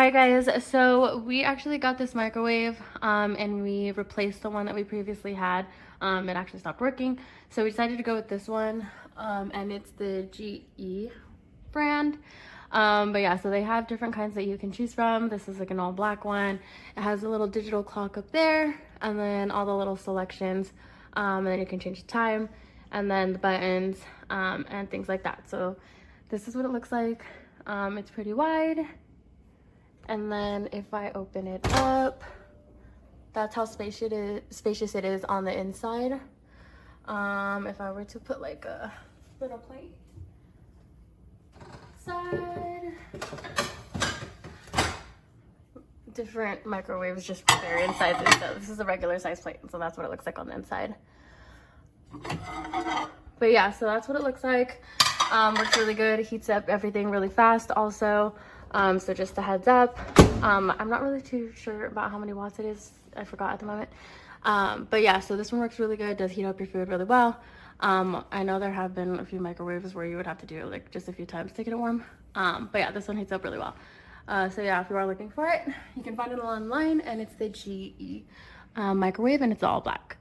Hi guys, so we actually got this microwave and we replaced the one that we previously had. It actually stopped working, so we decided to go with this one, and it's the GE brand. But yeah, so they have different kinds that you can choose from. This is like an all black one. It has a little digital clock up there, and then all the little selections, and then you can change the time, and then the buttons, and things like that. So this is what it looks like. It's pretty wide. And then if I open it up, that's how spacious it is on the inside. If I were to put like a little plate side, different microwaves just vary in sizes. So this is a regular size plate, so that's what it looks like on the inside. But yeah, so that's what it looks like. Works really good, heats up everything really fast also. So just a heads up. I'm not really too sure about how many watts it is. I forgot at the moment. But yeah, so this one works really good, does heat up your food really well. I know there have been a few microwaves where you would have to do it like just a few times to get it warm. But yeah, this one heats up really well. So yeah, if you are looking for it, you can find it online, and it's the GE microwave, and it's all black.